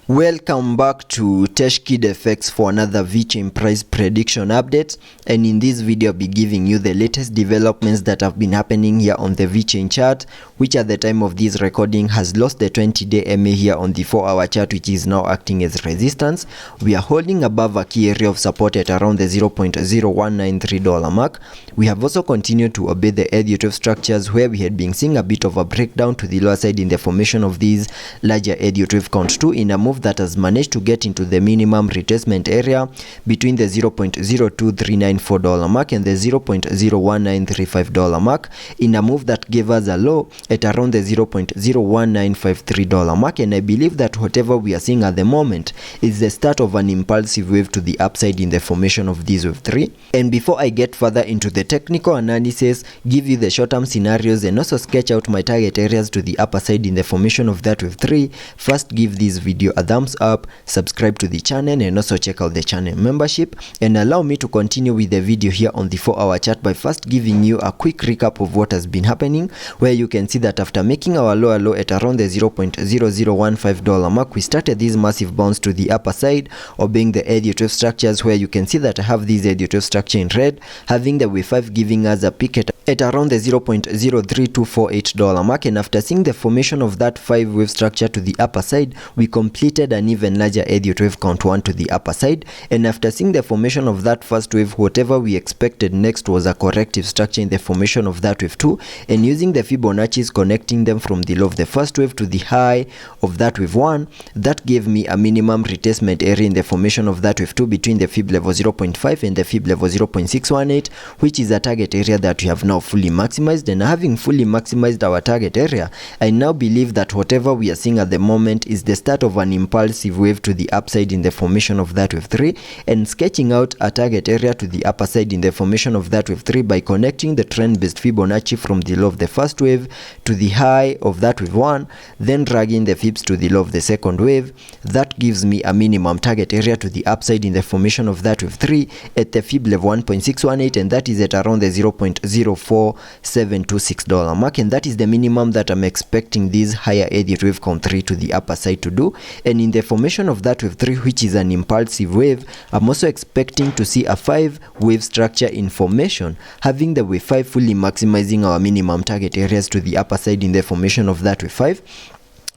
Welcome back to Teshkid FX for another Vechain price prediction update, and in this video I'll be giving you the latest developments that have been happening here on the Vechain chart, which at the time of this recording has lost the 20-day MA here on the 4-hour chart, which is now acting as resistance. We are holding above a key area of support at around the $0.0193 mark. We have also continued to obey the Elliot structures, where we had been seeing a bit of a breakdown to the lower side in the formation of these larger Elliot count 2 in a move that has managed to get into the minimum retracement area between the $0.02394 mark and the $0.01935 mark, in a move that gave us a low at around the $0.01953 mark. And I believe that whatever we are seeing at the moment is the start of an impulsive wave to the upside in the formation of this wave 3. And before I get further into the technical analysis, give you the short-term scenarios, and also sketch out my target areas to the upper side in the formation of that wave 3, first give this video a thumbs up, subscribe to the channel, and also check out the channel membership. And allow me to continue with the video here on the 4-hour chart by first giving you a quick recap of what has been happening, where you can see that after making our lower low at around the $0.0015 mark, we started this massive bounce to the upper side, obeying the Elliot structures, where you can see that I have this Elliot structure in red, having the wave 5 giving us a peak at around the $0.03248 mark. And after seeing the formation of that 5 wave structure to the upper side, we completed an even larger Elliot wave count 1 to the upper side. And after seeing the formation of that first wave, whatever we expected next was a corrective structure in the formation of that wave 2, and using the Fibonacci's connecting them from the low of the first wave to the high of that wave 1, that gave me a minimum retracement area in the formation of that wave 2 between the fib level 0.5 and the fib level 0.618, which is a target area that we have now fully maximized. And having fully maximized our target area, I now believe that whatever we are seeing at the moment is the start of an impulsive wave to the upside in the formation of that wave 3, and sketching out a target area to the upper side in the formation of that wave 3 by connecting the trend based Fibonacci from the low of the first wave to the high of that wave 1, then dragging the fibs to the low of the second wave. That gives me a minimum target area to the upside in the formation of that wave 3 at the fib level 1.618, and that is at around the $0.04726 mark. And that is the minimum that I'm expecting this higher Elliot wave count 3 to the upper side to do. And in the formation of that wave 3, which is an impulsive wave, I'm also expecting to see a 5 wave structure in formation, having the wave 5 fully maximizing our minimum target areas to the upper side in the formation of that wave 5,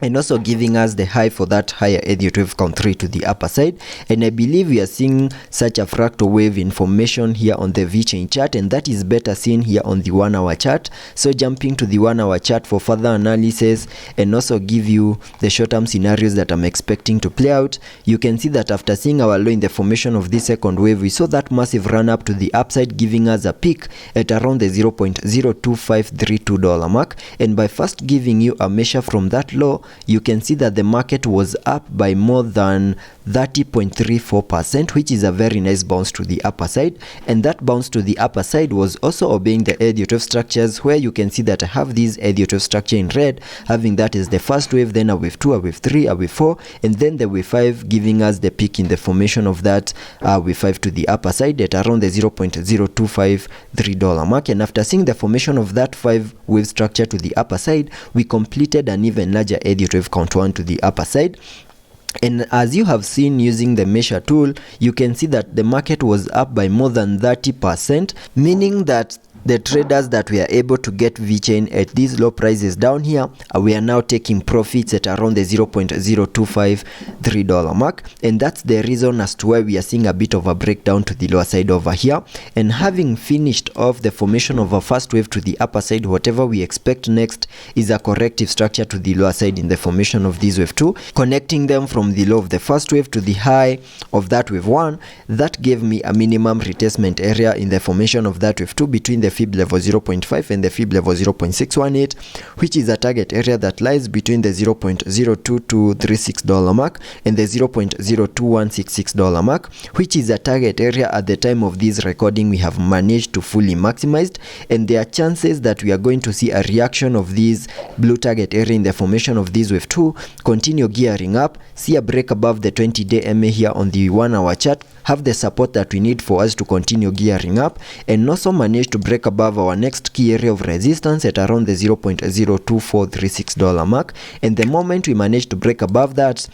and also giving us the high for that higher Elliot wave count 3 to the upper side. And I believe we are seeing such a fractal wave in formation here on the Vechain chart, and that is better seen here on the 1-hour chart. So jumping to the 1-hour chart for further analysis and also give you the short-term scenarios that I'm expecting to play out, you can see that after seeing our low in the formation of this second wave, we saw that massive run up to the upside, giving us a peak at around the $0.02532 mark. And by first giving you a measure from that low, you can see that the market was up by more than 30.34%, which is a very nice bounce to the upper side. And that bounce to the upper side was also obeying the Elliot structures, where you can see that I have this Elliot structure in red, having that as the first wave, then a wave 2, a wave 3, a wave 4, and then the wave 5 giving us the peak in the formation of that wave 5 to the upper side at around the $0.0253 mark. And after seeing the formation of that 5 wave structure to the upper side, we completed an even larger Elliot wave count 1 to the upper side. And as you have seen using the measure tool, you can see that the market was up by more than 30%, meaning that the traders that were able to get Vechain at these low prices down here, we are now taking profits at around the $0.0253 mark. And that's the reason as to why we are seeing a bit of a breakdown to the lower side over here. And having finished off the formation of a first wave to the upper side, whatever we expect next is a corrective structure to the lower side in the formation of this wave 2, connecting them from the low of the first wave to the high of that wave 1. That gave me a minimum retracement area in the formation of that wave 2 between the fib level 0.5 and the fib level 0.618, which is a target area that lies between the $0.02236 mark and the $0.02166 mark, which is a target area at the time of this recording we have managed to fully maximize. And there are chances that we are going to see a reaction of this blue target area in the formation of this wave 2, continue gearing up, see a break above the 20-day MA here on the 1-hour chart, have the support that we need for us to continue gearing up, and also manage to break above our next key area of resistance at around the $0.02436 mark. And the moment we manage to break above that,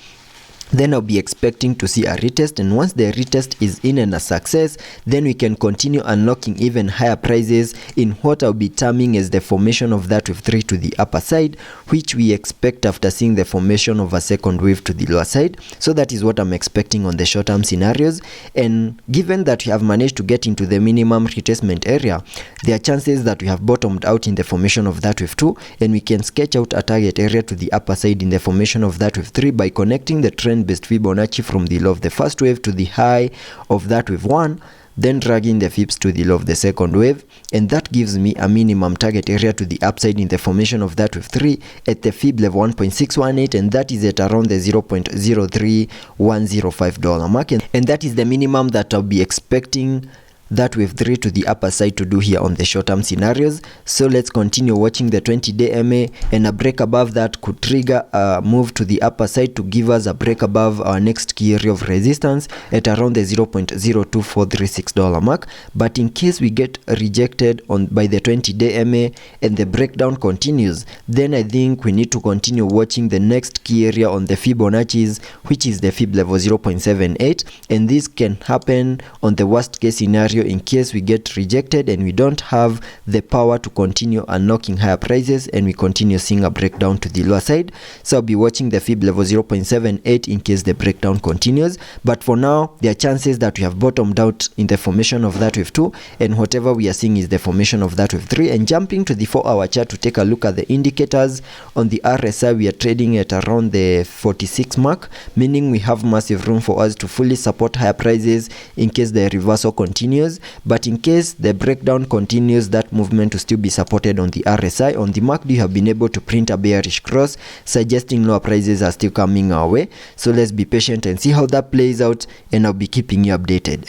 then I'll be expecting to see a retest, and once the retest is in and a success, then we can continue unlocking even higher prices in what I'll be terming as the formation of that wave 3 to the upper side, which we expect after seeing the formation of a second wave to the lower side. So that is what I'm expecting on the short-term scenarios, and given that we have managed to get into the minimum retracement area, there are chances that we have bottomed out in the formation of that wave 2, and we can sketch out a target area to the upper side in the formation of that wave 3 by connecting the trend-based Fibonacci from the low of the first wave to the high of that wave 1, then dragging the Fibs to the low of the second wave, and that gives me a minimum target area to the upside in the formation of that wave 3 at the Fib level 1.618, and that is at around the $0.03105 mark, and that is the minimum that I'll be expecting that wave 3 to the upper side to do here on the short-term scenarios. So let's continue watching the 20-day MA, and a break above that could trigger a move to the upper side to give us a break above our next key area of resistance at around the $0.02436 mark. But in case we get rejected by the 20-day MA and the breakdown continues, then I think we need to continue watching the next key area on the Fibonacci's, which is the Fib level 0.78, and this can happen on the worst case scenario in case we get rejected and we don't have the power to continue unlocking higher prices and we continue seeing a breakdown to the lower side. So I'll be watching the Fib level 0.78 in case the breakdown continues, but for now there are chances that we have bottomed out in the formation of that wave 2, and whatever we are seeing is the formation of that wave 3. And jumping to the 4-hour chart to take a look at the indicators, on the RSI we are trading at around the 46 mark, meaning we have massive room for us to fully support higher prices in case the reversal continues. But in case the breakdown continues, that movement will still be supported on the RSI. On the MACD, you have been able to print a bearish cross, suggesting lower prices are still coming our way. So let's be patient and see how that plays out, and I'll be keeping you updated.